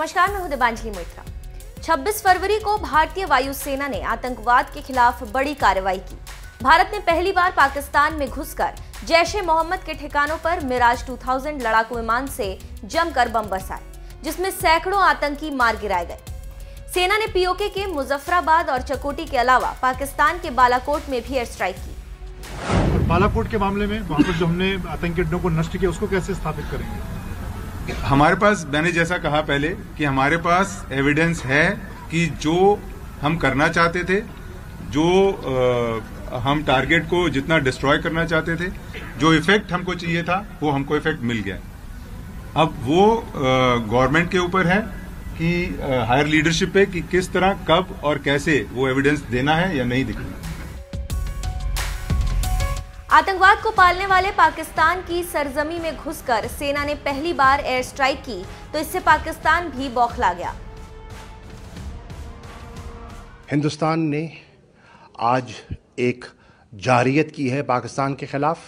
नमस्कार, मैं हूं दिबांजलि मोइत्रा। 26 फरवरी को भारतीय वायुसेना ने आतंकवाद के खिलाफ बड़ी कार्रवाई की। भारत ने पहली बार पाकिस्तान में घुसकर जैश-ए-मोहम्मद के ठिकानों पर मिराज 2000 लड़ाकू विमान से जमकर बम बरसाए, जिसमें सैकड़ों आतंकी मार गिराए गए। सेना ने पीओके के मुजफ्फराबाद और चकोटी के अलावा पाकिस्तान के बालाकोट में भी एयर स्ट्राइक की। बालाकोट के मामले में वहां पर जो हमने आतंकी अड्डों को नष्ट किया, उसको कैसे स्थापित करेंगे? हमारे पास, मैंने जैसा कहा पहले कि हमारे पास एविडेंस है कि जो हम करना चाहते थे, जो हम टारगेट को जितना डिस्ट्रॉय करना चाहते थे, जो इफेक्ट हमको चाहिए था, वो हमको इफेक्ट मिल गया। अब वो गवर्नमेंट के ऊपर है कि हायर लीडरशिप पे कि किस तरह, कब और कैसे वो एविडेंस देना है या नहीं देना। आतंकवाद को पालने वाले पाकिस्तान की सरजमी में घुसकर सेना ने पहली बार एयर स्ट्राइक की, तो इससे पाकिस्तान भी बौखला गया। हिंदुस्तान ने आज एक जारियत की है पाकिस्तान के खिलाफ।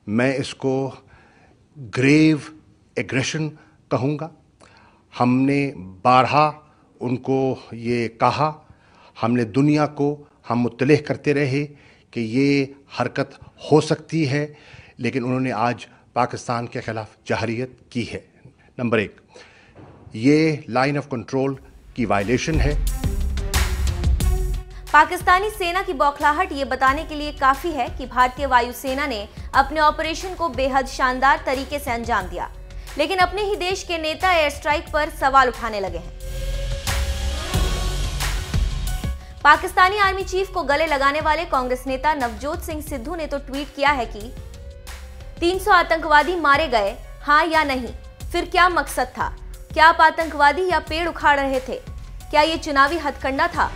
मैं इसको ग्रेव एग्रेशन कहूँगा। हमने बारहा उनको ये कहा, हमने दुनिया को हम मुत्तलिह करते रहे कि ये हरकत हो सकती है, लेकिन उन्होंने आज पाकिस्तान के खिलाफ जारियत की है। नंबर 1, ये लाइन ऑफ कंट्रोल की वायलेशन है। पाकिस्तानी सेना की बौखलाहट ये बताने के लिए काफी है कि भारतीय वायुसेना ने अपने ऑपरेशन को बेहद शानदार तरीके से अंजाम दिया, लेकिन अपने ही देश के नेता एयर स्ट्राइक पर सवाल उठाने लगे हैं। पाकिस्तानी आर्मी चीफ को गले लगाने वाले कांग्रेस नेता नवजोत सिंह सिद्धू ने तो ट्वीट किया है कि 300 आतंकवादी मारे गए, हाँ या नहीं? फिर क्या मकसद था? क्या आप आतंकवादी या पेड़ उखाड़ रहे थे? क्या ये चुनावी हथकंडा था?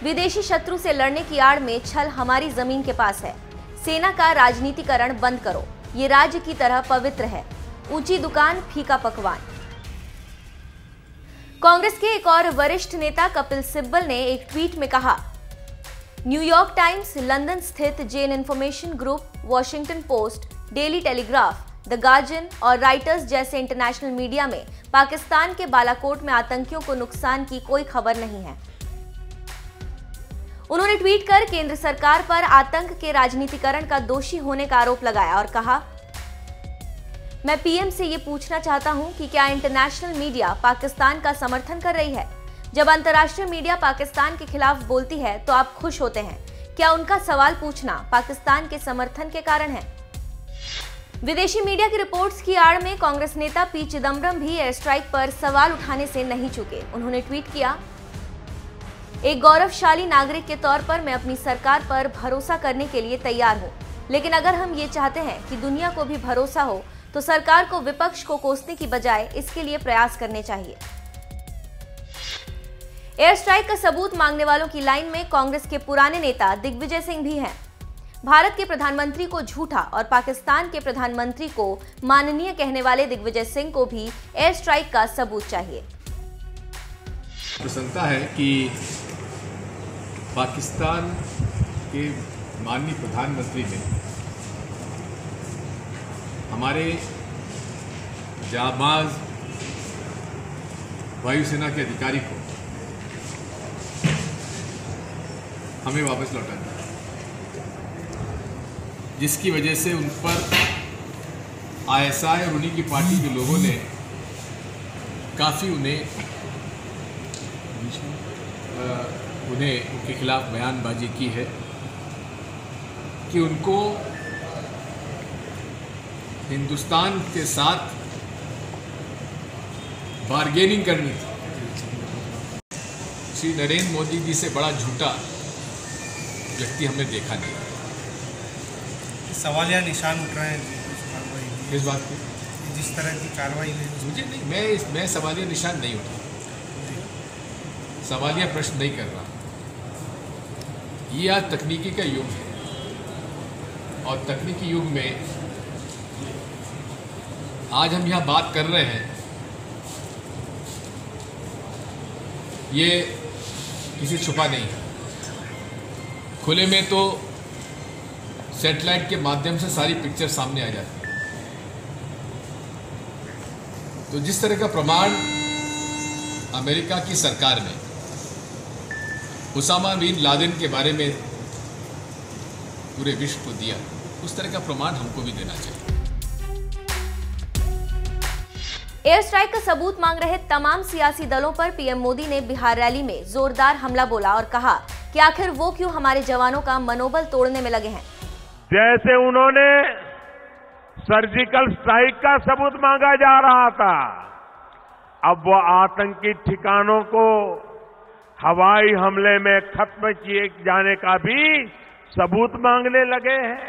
विदेशी शत्रु से लड़ने की आड़ में छल हमारी जमीन के पास है। सेना का राजनीतिकरण बंद करो, ये राज्य की तरह पवित्र है। ऊंची दुकान, फीका पकवान। कांग्रेस के एक और वरिष्ठ नेता कपिल सिब्बल ने एक ट्वीट में कहा, न्यूयॉर्क टाइम्स, लंदन स्थित Jane information group, Washington Post, Daily Telegraph, the Guardian और राइटर्स जैसे इंटरनेशनल मीडिया में पाकिस्तान के बालाकोट में आतंकियों को नुकसान की कोई खबर नहीं है। उन्होंने ट्वीट कर केंद्र सरकार पर आतंक के राजनीतिकरण का दोषी होने का आरोप लगाया और कहा, मैं पीएम से ये पूछना चाहता हूं कि क्या इंटरनेशनल मीडिया पाकिस्तान का समर्थन कर रही है? जब अंतर्राष्ट्रीय मीडिया पाकिस्तान के खिलाफ बोलती है तो आप खुश होते हैं। क्या उनका सवाल पूछना पाकिस्तान के समर्थन के कारण है? विदेशी मीडिया की रिपोर्ट्स की आड़ में कांग्रेस नेता पी चिदम्बरम भी एयर स्ट्राइक पर सवाल उठाने से नहीं चूके। उन्होंने ट्वीट किया, एक गौरवशाली नागरिक के तौर पर मैं अपनी सरकार पर भरोसा करने के लिए तैयार हूं, लेकिन अगर हम ये चाहते हैं कि दुनिया को भी भरोसा हो तो सरकार को विपक्ष को कोसने की बजाय इसके लिए प्रयास करने चाहिए। एयर स्ट्राइक का सबूत मांगने वालों की लाइन में कांग्रेस के पुराने नेता दिग्विजय सिंह भी हैं। भारत के प्रधानमंत्री को झूठा और पाकिस्तान के प्रधानमंत्री को माननीय कहने वाले दिग्विजय सिंह को भी एयर स्ट्राइक का सबूत चाहिए। प्रसन्नता है कि पाकिस्तान के माननीय प्रधानमंत्री ने हमारे जाबाज वायुसेना के अधिकारी को हमें वापस लौटा दिया, जिसकी वजह से उन पर आईएसआई और उन्हीं की पार्टी के लोगों ने काफ़ी उनके खिलाफ बयानबाजी की है कि उनको हिंदुस्तान के साथ बार्गेनिंग करनी थी। श्री नरेंद्र मोदी जी से बड़ा झूठा व्यक्ति हमने देखा नहीं। सवाल या निशान उठ रहे हैं किस बात की? जिस तरह की कार्रवाई हुई, मुझे नहीं, मैं सवालिया निशान नहीं उठा, सवालिया प्रश्न नहीं कर रहा। ये आज तकनीकी का युग है और तकनीकी युग में आज हम यहाँ बात कर रहे हैं, ये किसी छुपा नहीं है। खुले में तो सैटेलाइट के माध्यम से सारी पिक्चर सामने आ जाती है। तो जिस तरह का प्रमाण अमेरिका की सरकार ने उसामा बिन लादेन के बारे में पूरे विश्व को दिया, उस तरह का प्रमाण हमको भी देना चाहिए। एयर स्ट्राइक का सबूत मांग रहे तमाम सियासी दलों पर पीएम मोदी ने बिहार रैली में जोरदार हमला बोला और कहा कि आखिर वो क्यों हमारे जवानों का मनोबल तोड़ने में लगे हैं। जैसे उन्होंने सर्जिकल स्ट्राइक का सबूत मांगा जा रहा था, अब वो आतंकी ठिकानों को हवाई हमले में खत्म किए जाने का भी सबूत मांगने लगे हैं।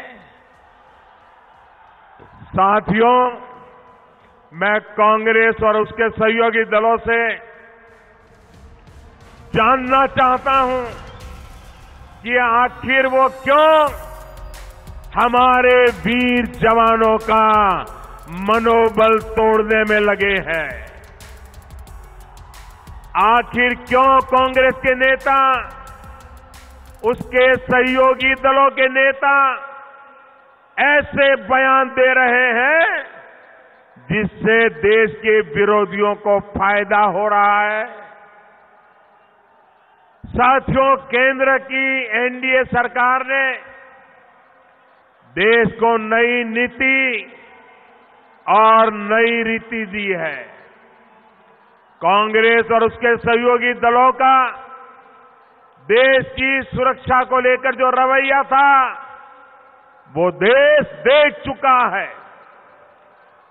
साथियों, मैं कांग्रेस और उसके सहयोगी दलों से जानना चाहता हूं कि आखिर वो क्यों हमारे वीर जवानों का मनोबल तोड़ने में लगे हैं। आखिर क्यों कांग्रेस के नेता, उसके सहयोगी दलों के नेता ऐसे बयान दे रहे हैं जिससे देश के विरोधियों को फायदा हो रहा है। साथियों, केंद्र की एनडीए सरकार ने देश को नई नीति और नई रीति दी है। कांग्रेस और उसके सहयोगी दलों का देश की सुरक्षा को लेकर जो रवैया था, वो देश देख चुका है।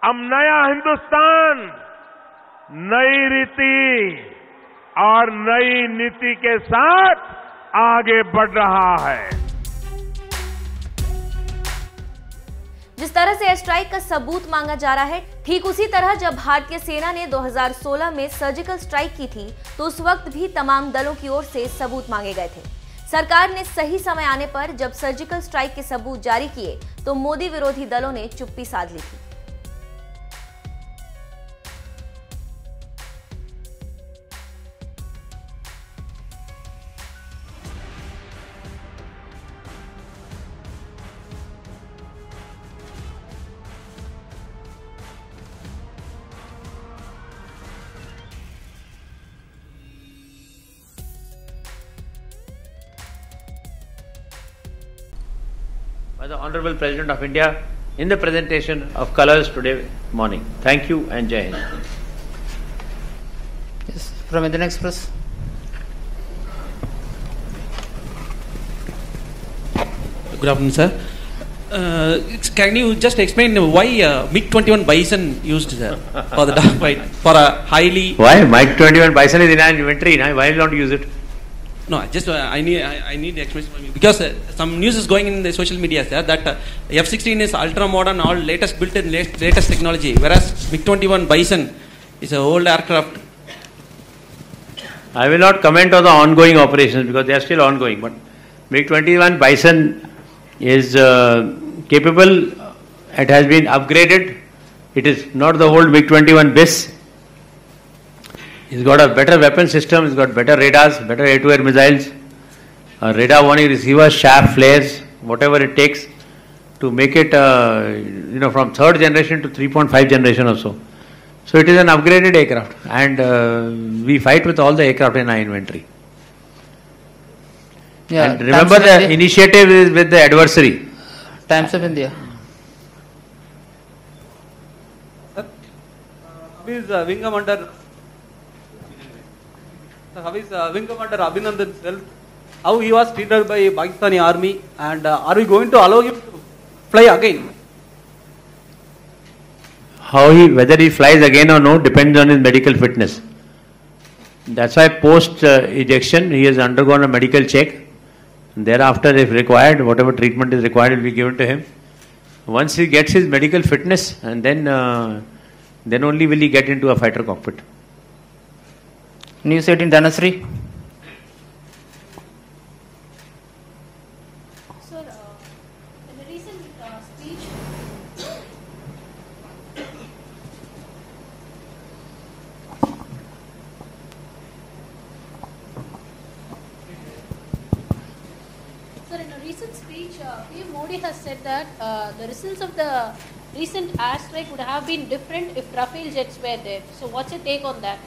अब नया हिंदुस्तान नई रीति और नई नीति के साथ आगे बढ़ रहा है। जिस तरह से एयर स्ट्राइक का सबूत मांगा जा रहा है, ठीक उसी तरह जब भारतीय सेना ने 2016 में सर्जिकल स्ट्राइक की थी तो उस वक्त भी तमाम दलों की ओर से सबूत मांगे गए थे। सरकार ने सही समय आने पर जब सर्जिकल स्ट्राइक के सबूत जारी किए तो मोदी विरोधी दलों ने चुप्पी साध ली थी। By the Honorable President of India in the presentation of colours today morning. Thank you and Jai Hind. Yes, from Indian Express. Good afternoon, sir. Can you just explain why MiG-21 Bison used, sir, for the dogfight, for a highly... Why? MiG-21 Bison is in our inventory, now. Why not use it? No, just I need the explanation from you, because some news is going in the social media, sir, that F-16 is ultra modern, all latest built in latest technology, whereas MiG-21 Bison is an old aircraft. I will not comment on the ongoing operations because they are still ongoing. But MiG-21 Bison is capable. It has been upgraded. It is not the old MiG-21 BIS. It's got a better weapon system, it's got better radars, better air-to-air missiles, radar warning receivers, sharp flares, whatever it takes to make it, from 3rd generation to 3.5 generation or so. So it is an upgraded aircraft, and we fight with all the aircraft in our inventory. Yeah, and remember, the initiative is with the adversary. Times of India. How is Wing Commander Abhinandan self? How he was treated by Pakistani army, and are we going to allow him to fly again? Whether he flies again or no depends on his medical fitness. That's why post ejection he has undergone a medical check. Thereafter, if required, whatever treatment is required will be given to him. Once he gets his medical fitness, and then only will he get into a fighter cockpit. News 18 Dhanasri. Sir, in a recent speech, PM Modi has said that the results of the recent airstrike would have been different if Rafale jets were there. So, what's your take on that?